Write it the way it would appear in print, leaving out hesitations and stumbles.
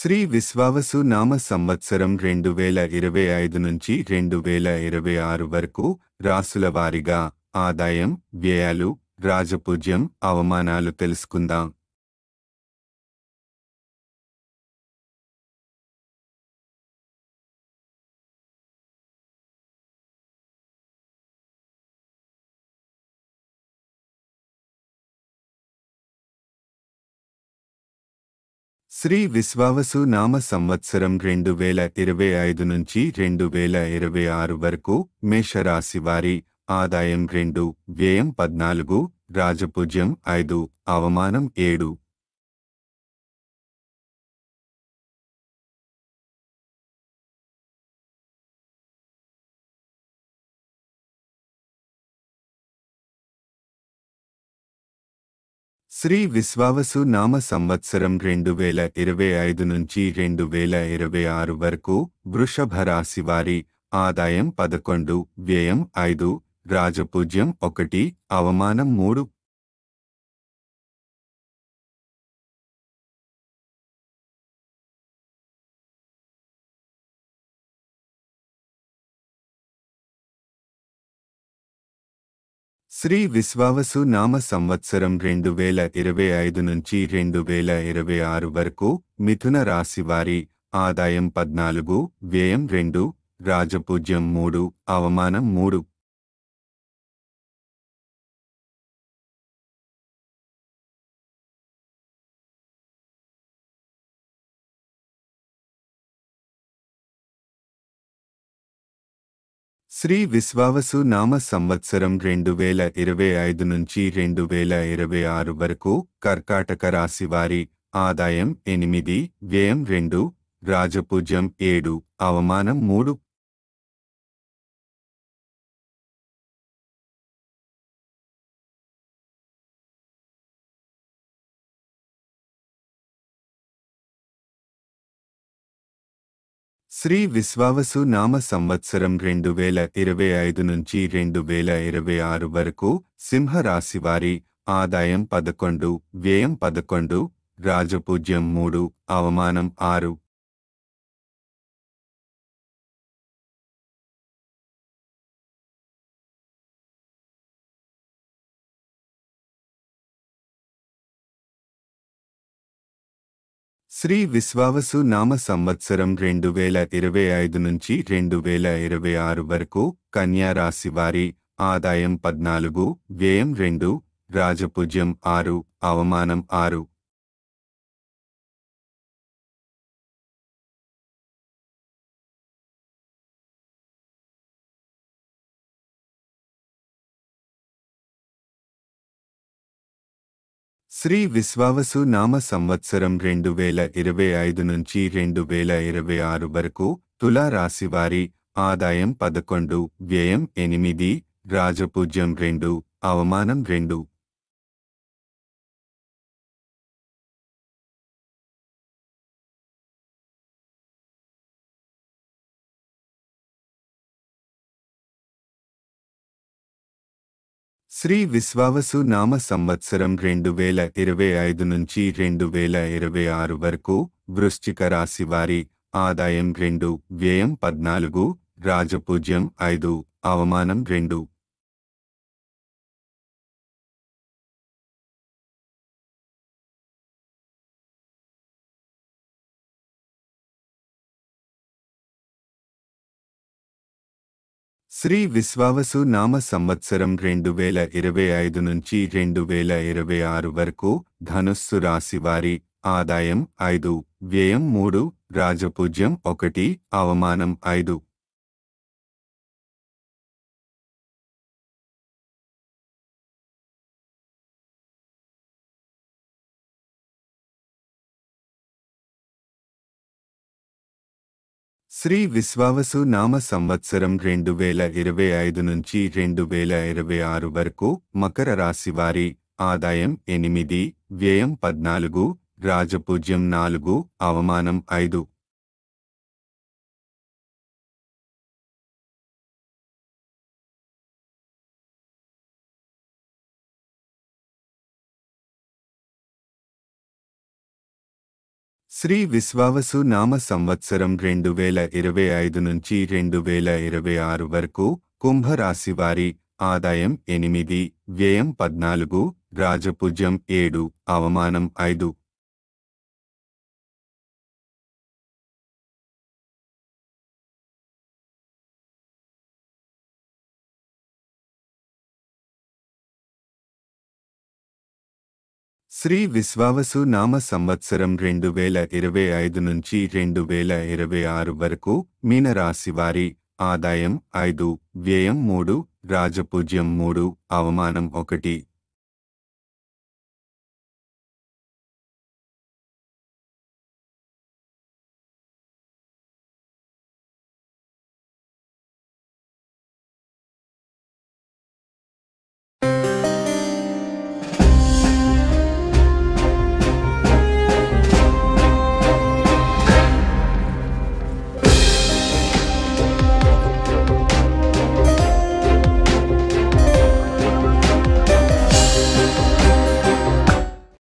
శ్రీ విశ్వావసు నామ సంవత్సరం 2025 నుంచి 2026 వరకు రాసుల వారీగా ఆదాయం, వ్యయాలు, రాజపూజ్యం, అవమానాలు తెలుసుకుందాం. శ్రీ విశ్వావసు నామ సంవత్సరం 2025 నుంచి 2026 వరకు మేషరాశి వారి ఆదాయం 2, వ్యయం 14, రాజపూజ్యం 5, అవమానం 7. శ్రీ విశ్వావసు నామ సంవత్సరం 2025 నుంచి 2026 వరకు వృషభ రాశి వారి ఆదాయం 11, వ్యయం 5, రాజపూజ్యం 1, అవమానం 3. శ్రీ విశ్వావసు నామ సంవత్సరం 2025 నుంచి 2026 వరకు మిథున రాశి వారి ఆదాయం 14, వ్యయం 2, రాజపూజ్యం 3, అవమానం 3. శ్రీ విశ్వావసు నామ సంవత్సరం 2025 నుంచి 2026 వరకు కర్కాటక రాశి వారి ఆదాయం 8, వ్యయం 2, రాజపూజ్యం 7, అవమానం 3. శ్రీ విశ్వావసు నామ సంవత్సరం 2025 నుంచి 2026 వరకు సింహ రాశి వారి ఆదాయం 11, వ్యయం 11, రాజపూజ్యం 3, అవమానం 6. శ్రీ విశ్వావసు నామ సంవత్సరం 2025 నుంచి 2026 వరకు కన్యా రాశి వారి ఆదాయం 14, వ్యయం 2, రాజపూజ్యం 6, అవమానం 6. శ్రీ విశ్వావసు నామ సంవత్సరం 2025 నుంచి 2026 వరకు తులా రాశి వారి ఆదాయం 11, వ్యయం 8, రాజపూజ్యం 2, అవమానం 2. శ్రీ విశ్వావసు నామ సంవత్సరం 2025 నుంచి 2026 వరకు వృశ్చిక రాశి వారి ఆదాయం 2, వ్యయం 14, రాజపూజ్యం 5, అవమానం 2. శ్రీ విశ్వావసు నామ సంవత్సరం 2025 నుంచి 2026 వరకు ధనుస్సు రాశి వారి ఆదాయం 5, వ్యయం 3, రాజపూజ్యం 1, అవమానం 5. శ్రీ విశ్వావసు నామ సంవత్సరం 2025 నుంచి 2026 వరకు మకర రాశి వారి ఆదాయం 8, వ్యయం 14, రాజపూజ్యం 4, అవమానం 5. శ్రీ విశ్వావసు నామ సంవత్సరం 2025 నుంచి 2026 వరకు కుంభరాశివారి ఆదాయం 8, వ్యయం 14, రాజపూజ్యం 7, అవమానం 5. శ్రీ విశ్వావసు నామ సంవత్సరం 2025 నుంచి 2026 వరకు మీనరాశివారి ఆదాయం 5, వ్యయం 3, రాజపూజ్యం 3, అవమానం 1.